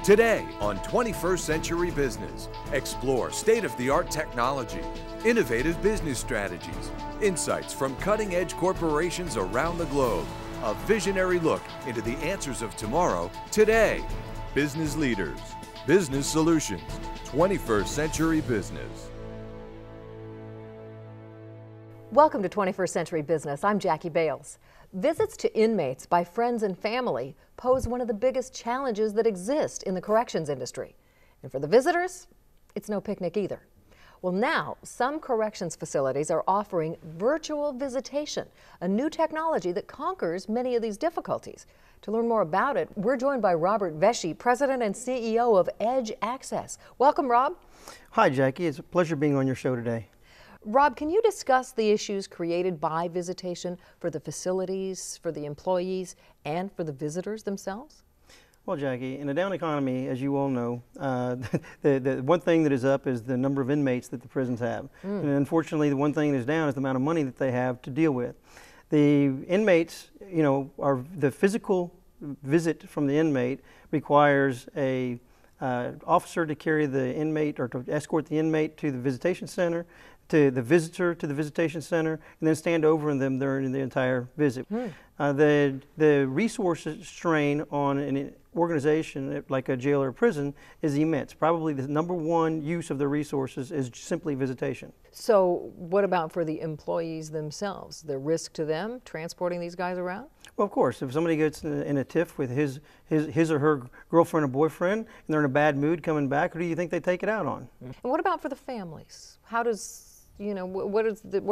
Today on 21st Century Business, explore state-of-the-art technology, innovative business strategies, insights from cutting-edge corporations around the globe, a visionary look into the answers of tomorrow, today. Business leaders, business solutions, 21st Century Business. Welcome to 21st Century Business. I'm Jackie Bales. Visits to inmates by friends and family pose one of the biggest challenges that exist in the corrections industry. And for the visitors, it's no picnic either. Well, now some corrections facilities are offering virtual visitation, a new technology that conquers many of these difficulties. To learn more about it, we're joined by Robert Vesci, President and CEO of EdgeAccess. Welcome, Rob. Hi, Jackie. It's a pleasure being on your show today. Rob, can you discuss the issues created by visitation for the facilities, for the employees, and for the visitors themselves? Well, Jackie, in a down economy, as you all know, the one thing that is up is the number of inmates that the prisons have. And unfortunately, the one thing that is down is the amount of money that they have to deal with. The inmates, are the physical visit from the inmate requires a officer to carry the inmate or to escort the inmate to the visitation center, to the visitor to the visitation center, and then stand over them during the entire visit. The resource strain on an organization like a jail or a prison is immense. Probably the number one use of the resources is simply visitation. So what about for the employees themselves? The risk to them transporting these guys around? Well, of course, if somebody gets in a tiff with his or her girlfriend or boyfriend and they're in a bad mood coming back, who do you think they take it out on? And what about for the families? How does what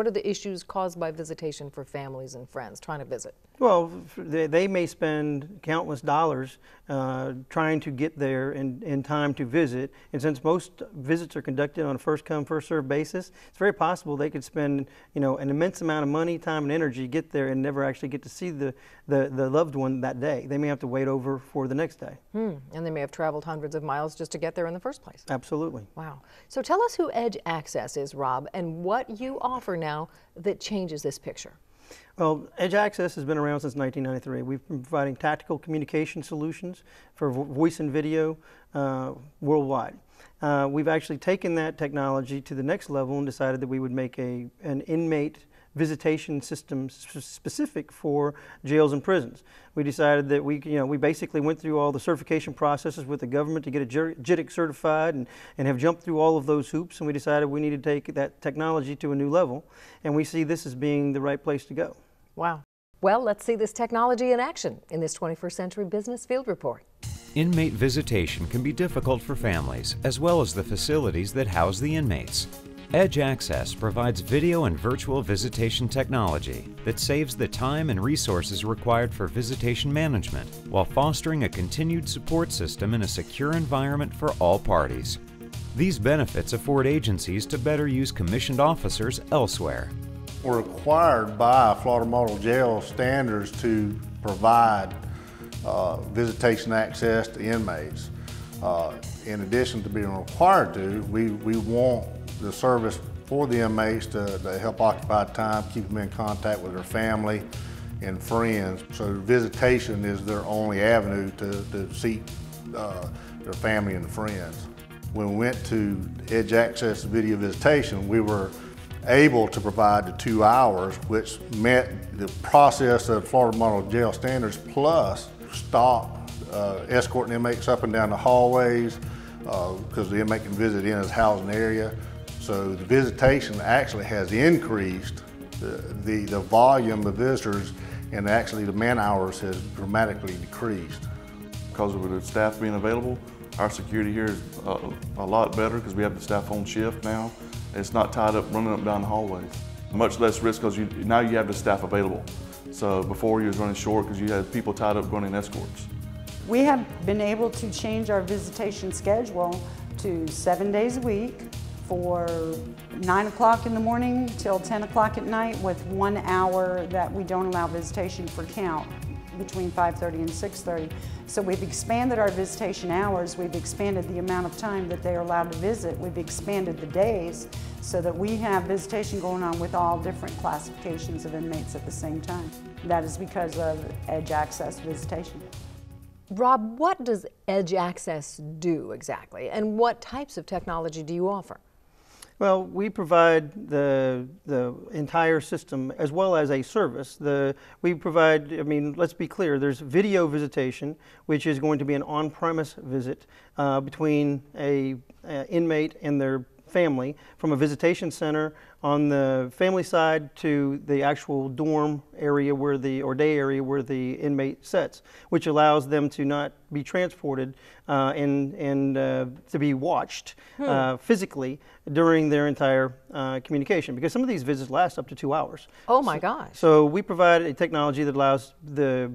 are the issues caused by visitation for families and friends trying to visit? Well, they may spend countless dollars trying to get there in time to visit. And since most visits are conducted on a first-come, first-served basis, it's very possible they could spend an immense amount of money, time, and energy, get there and never actually get to see the loved one that day. They may have to wait over for the next day. And they may have traveled hundreds of miles just to get there in the first place. Absolutely. Wow. So tell us who EdgeAccess is, Rob, and what you offer now that changes this picture. Well, EdgeAccess has been around since 1993. We've been providing tactical communication solutions for voice and video worldwide. We've actually taken that technology to the next level and decided that we would make an inmate visitation system specific for jails and prisons. We decided that we basically went through all the certification processes with the government to get a JITC certified and have jumped through all of those hoops, and we decided we needed to take that technology to a new level, and we see this as being the right place to go. Wow. Well, let's see this technology in action in this 21st Century Business Field Report. Inmate visitation can be difficult for families as well as the facilities that house the inmates. EdgeAccess provides video and virtual visitation technology that saves the time and resources required for visitation management while fostering a continued support system in a secure environment for all parties. These benefits afford agencies to better use commissioned officers elsewhere. We're required by Florida Model Jail standards to provide visitation access to inmates. In addition to being required to, we want the service for the inmates to help occupy time, keep them in contact with their family and friends. So visitation is their only avenue to see their family and friends. When we went to EdgeAccess Video Visitation, we were able to provide the 2 hours, which met the process of Florida Model Jail standards, plus stop escorting inmates up and down the hallways because the inmate can visit in his housing area. So the visitation actually has increased the volume of visitors, and actually the man hours has dramatically decreased. Because of the staff being available, our security here is a lot better because we have the staff on shift now. It's not tied up running up down the hallways. Much less risk because now you have the staff available. So before you was running short because you had people tied up running escorts. We have been able to change our visitation schedule to 7 days a week for 9 o'clock in the morning till 10 o'clock at night, with 1 hour that we don't allow visitation for count between 5:30 and 6:30. So we've expanded our visitation hours, we've expanded the amount of time that they are allowed to visit, we've expanded the days so that we have visitation going on with all different classifications of inmates at the same time. That is because of EdgeAccess Visitation. Rob, what does EdgeAccess do exactly, and what types of technology do you offer? Well, we provide the entire system as well as a service. We provide, I mean, let's be clear, there's video visitation, which is going to be an on-premise visit between a inmate and their family from a visitation center on the family side to the actual dorm area or day area where the inmate sits, which allows them to not be transported and to be watched physically during their entire communication, because some of these visits last up to 2 hours. Oh my gosh. So we provide a technology that allows the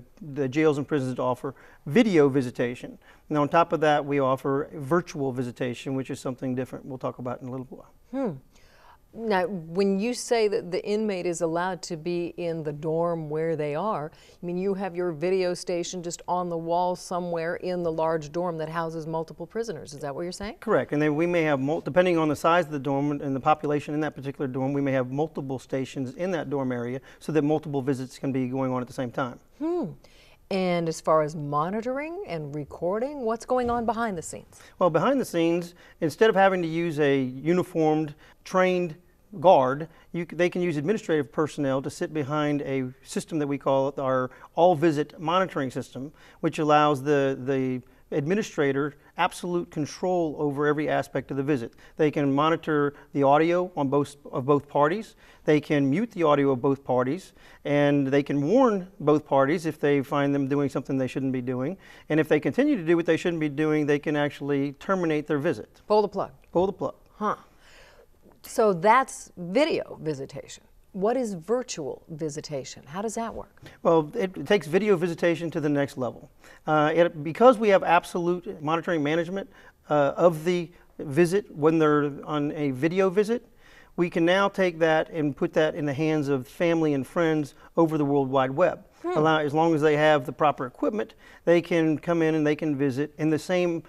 jails and prisons to offer video visitation. And on top of that, we offer virtual visitation, which is something different we'll talk about in a little while. Now, when you say that the inmate is allowed to be in the dorm where they are, I mean, you have your video station just on the wall somewhere in the large dorm that houses multiple prisoners. Is that what you're saying? Correct. And then we may have, depending on the size of the dorm and the population in that particular dorm, we may have multiple stations in that dorm area so that multiple visits can be going on at the same time. And as far as monitoring and recording, what's going on behind the scenes? Well, behind the scenes, instead of having to use a uniformed, trained guard, they can use administrative personnel to sit behind a system that we call our all-visit monitoring system, which allows the administrator absolute control over every aspect of the visit. They can monitor the audio on both parties. They can mute the audio of both parties, and they can warn both parties if they find them doing something they shouldn't be doing. And if they continue to do what they shouldn't be doing, they can actually terminate their visit. Pull the plug. Pull the plug. Huh. So that's video visitation. What is virtual visitation? How does that work? Well, it takes video visitation to the next level. Because we have absolute monitoring management of the visit when they're on a video visit, we can now take that and put that in the hands of family and friends over the World Wide Web. As long as they have the proper equipment, they can come in and they can visit, and the same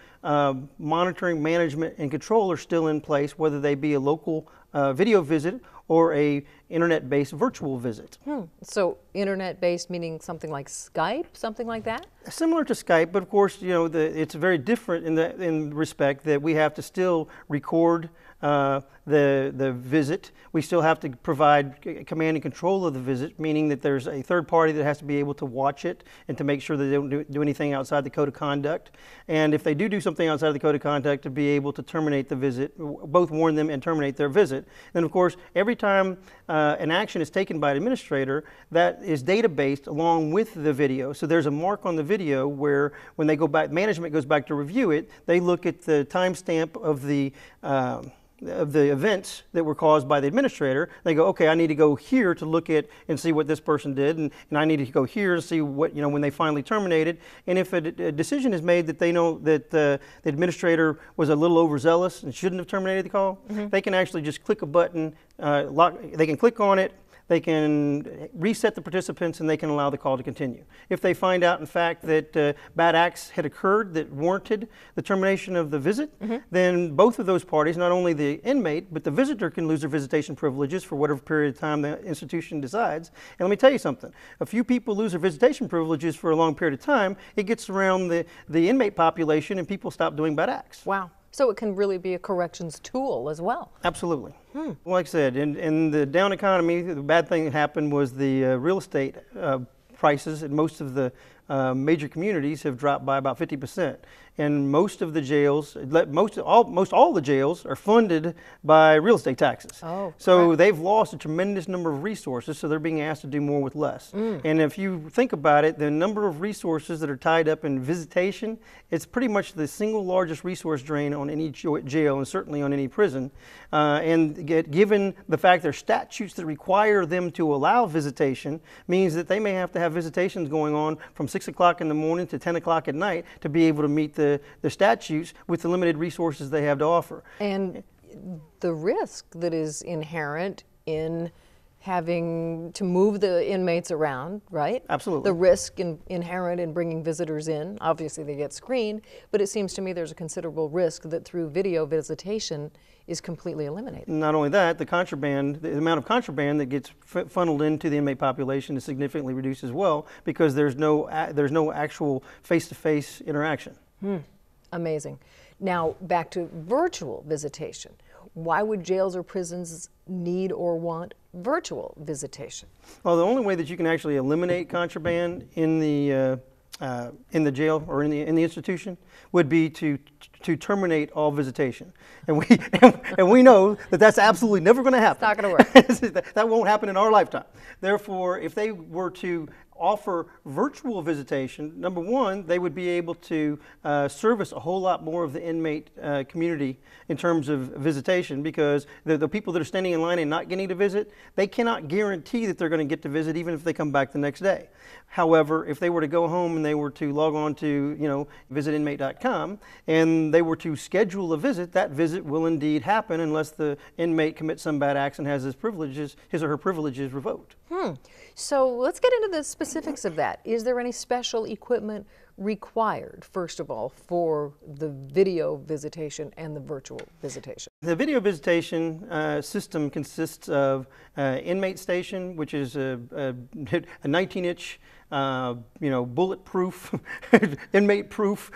monitoring, management, and control are still in place, whether they be a local video visit or a internet-based virtual visit. So internet-based meaning something like Skype, something like that? Similar to Skype, but of course, you know, it's very different in respect that we have to still record the visit. We still have to provide command and control of the visit, meaning that there's a third party that has to be able to watch it and to make sure that they don't do anything outside the code of conduct. And if they do something outside of the code of conduct, to be able to terminate the visit, both warn them and terminate their visit. And of course, every time an action is taken by an administrator, that is data-based along with the video. So there's a mark on the video where when they go back, management goes back to review it, they look at the timestamp of the events that were caused by the administrator. They go, okay, I need to go here to look at and see what this person did, and I need to go here to see what, you know, when they finally terminated. And if a decision is made that they know that the administrator was a little overzealous and shouldn't have terminated the call, they can actually just click a button, they can click on it, they can reset the participants, and they can allow the call to continue. If they find out, in fact, that bad acts had occurred that warranted the termination of the visit, then both of those parties, not only the inmate, but the visitor, can lose their visitation privileges for whatever period of time the institution decides. And let me tell you something. A few people lose their visitation privileges for a long period of time. It gets around the inmate population, and people stop doing bad acts. Wow. So it can really be a corrections tool as well. Absolutely. Like I said, in the down economy, the bad thing that happened was the real estate prices in most of the major communities have dropped by about 50%. And most of the jails, most all the jails are funded by real estate taxes. So they've lost a tremendous number of resources, so they're being asked to do more with less. And if you think about it, the number of resources that are tied up in visitation, it's pretty much the single largest resource drain on any jail and certainly on any prison. And given the fact there are statutes that require them to allow visitation, means that they may have to have visitations going on from 6 o'clock in the morning to 10 o'clock at night to be able to meet the statutes with the limited resources they have to offer. And the risk that is inherent in having to move the inmates around, right? Absolutely. The risk inherent in bringing visitors in. Obviously, they get screened, but it seems to me there's a considerable risk that through video visitation is completely eliminated. Not only that, the amount of contraband that gets funneled into the inmate population is significantly reduced as well, because there's no actual face-to-face interaction. Amazing. Now, back to virtual visitation. Why would jails or prisons need or want virtual visitation? Well, the only way that you can actually eliminate contraband in the jail or in the institution would be to terminate all visitation, and we know that that's absolutely never going to happen. It's not going to work. That won't happen in our lifetime. Therefore, if they were to offer virtual visitation, number one, they would be able to service a whole lot more of the inmate community in terms of visitation, because the people that are standing in line and not getting to visit, they cannot guarantee that they're going to get to visit even if they come back the next day. However, if they were to go home and they were to log on to visitinmate.com and they were to schedule a visit, that visit will indeed happen unless the inmate commits some bad acts and has his or her privileges revoked. So let's get into the specifics of that. Is there any special equipment required, first of all, for the video visitation and the virtual visitation? The video visitation system consists of inmate station, which is a 19-inch bulletproof, inmate-proof,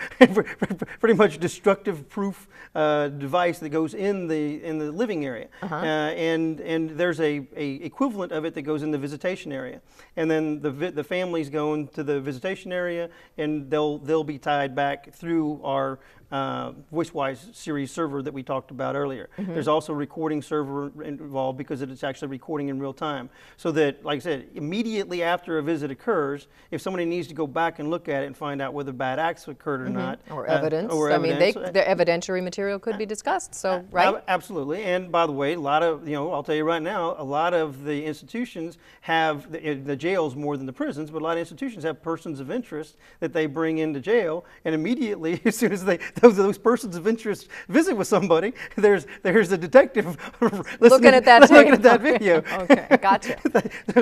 pretty much destructive-proof device that goes in the living area, and there's a equivalent of it that goes in the visitation area, and then the families go into the visitation area, and they'll be tied back through our VoiceWise series server that we talked about earlier. There's also a recording server involved because it's actually recording in real time, so that, like I said, immediately after a visit occurs, if somebody needs to go back and look at it and find out whether bad acts occurred or not, or evidence. I mean, the evidentiary material could be discussed. So, right? Absolutely. And by the way, a lot of I'll tell you right now, a lot of the institutions have the jails more than the prisons, but a lot of institutions have persons of interest that they bring into jail, and immediately, as soon as those persons of interest visit with somebody, there's a detective looking at that video. Okay, gotcha.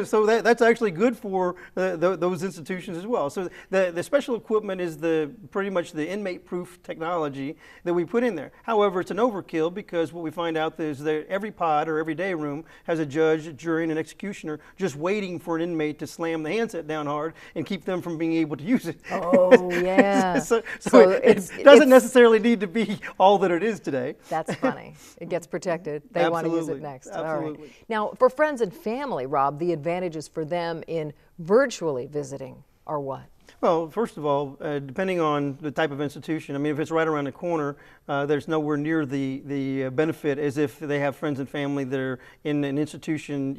So that's actually good for those institutions as well. So the special equipment is pretty much the inmate-proof technology that we put in there. However, it's an overkill, because what we find out is that every pod or every day room has a judge, a jury, and an executioner just waiting for an inmate to slam the handset down hard and keep them from being able to use it. Oh, yeah. so it doesn't necessarily need to be all that it is today. That's funny. It gets protected. They want to use it next. Absolutely. All right. Now, for friends and family, Rob, the advantages for them in virtually visiting are what? Well, first of all, depending on the type of institution, I mean, if it's right around the corner, there's nowhere near the benefit as if they have friends and family that are in an institution,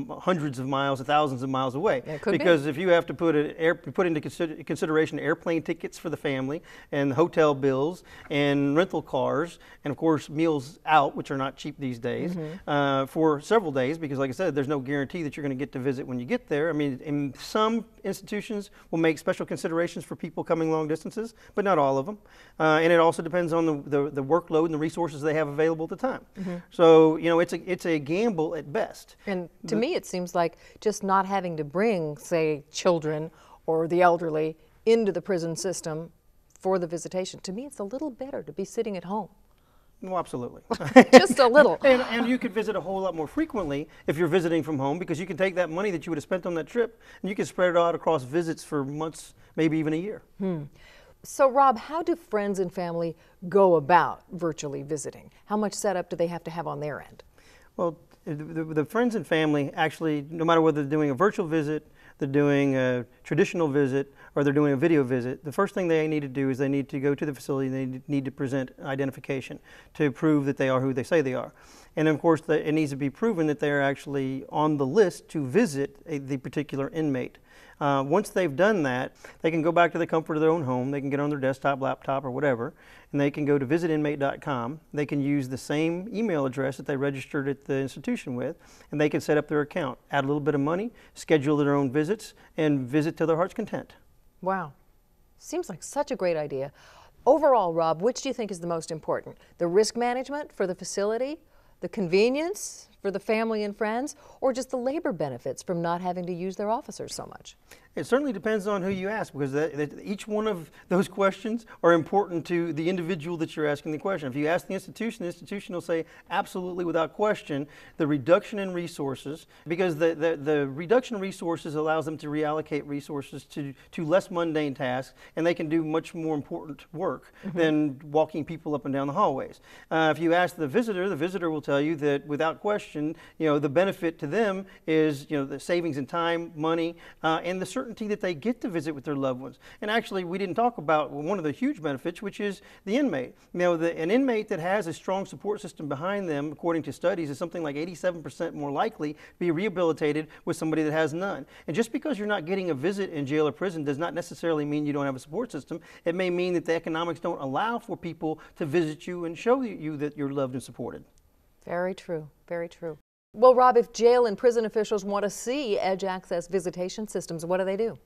hundreds of miles, thousands of miles away. Because if you have to put into consideration airplane tickets for the family, and hotel bills, and rental cars, and of course meals out, which are not cheap these days, for several days, because like I said, there's no guarantee that you're going to get to visit when you get there. I mean, in some institutions will make special considerations for people coming long distances, but not all of them. And it also depends on the workload and the resources they have available at the time. So, it's a gamble at best. And to me, it seems like just not having to bring, say, children or the elderly into the prison system for the visitation, to me, it's a little better to be sitting at home. Well, absolutely. Just a little. And you could visit a whole lot more frequently if you're visiting from home, because you can take that money that you would have spent on that trip and you can spread it out across visits for months, maybe even a year. So, Rob, how do friends and family go about virtually visiting? How much setup do they have to have on their end? Well, the friends and family actually, no matter whether they're doing a virtual visit, they're doing a traditional visit, or they're doing a video visit, the first thing they need to do is they need to go to the facility and they need to present identification to prove that they are who they say they are. And of course, it needs to be proven that they're actually on the list to visit the particular inmate. Once they've done that, they can go back to the comfort of their own home. They can get on their desktop, laptop, or whatever, and they can go to visitinmate.com. They can use the same email address that they registered at the institution with, and they can set up their account, add a little bit of money, schedule their own visits, and visit to their heart's content. Wow. Seems like such a great idea. Overall, Rob, which do you think is the most important? The risk management for the facility, the convenience for the family and friends, or just the labor benefits from not having to use their officers so much? It certainly depends on who you ask, because each one of those questions are important to the individual that you're asking the question. If you ask the institution will say absolutely without question the reduction in resources, because the reduction in resources allows them to reallocate resources to less mundane tasks, and they can do much more important work than walking people up and down the hallways. If you ask the visitor will tell you that without question, the benefit to them is the savings in time, money, and the certainty that they get to visit with their loved ones. And actually, we didn't talk about one of the huge benefits, which is the inmate. An inmate that has a strong support system behind them, according to studies, is something like 87% more likely to be rehabilitated with somebody that has none. And just because you're not getting a visit in jail or prison does not necessarily mean you don't have a support system. It may mean that the economics don't allow for people to visit you and show you that you're loved and supported. Very true, very true. Well, Rob, if jail and prison officials want to see EdgeAccess visitation systems, what do they do?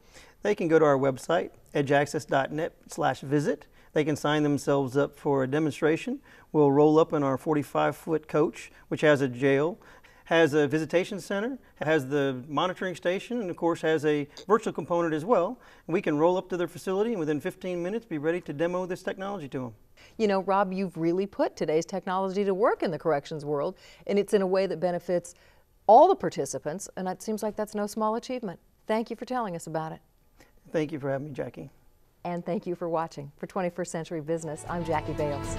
They can go to our website, edgeaccess.net/visit. They can sign themselves up for a demonstration. We'll roll up in our 45-foot coach, which has a jail, has a visitation center, has the monitoring station, and of course has a virtual component as well. We can roll up to their facility and within 15 minutes be ready to demo this technology to them. You know, Rob, you've really put today's technology to work in the corrections world, and it's in a way that benefits all the participants, and it seems like that's no small achievement. Thank you for telling us about it. Thank you for having me, Jackie. And thank you for watching. For 21st Century Business, I'm Jackie Bales.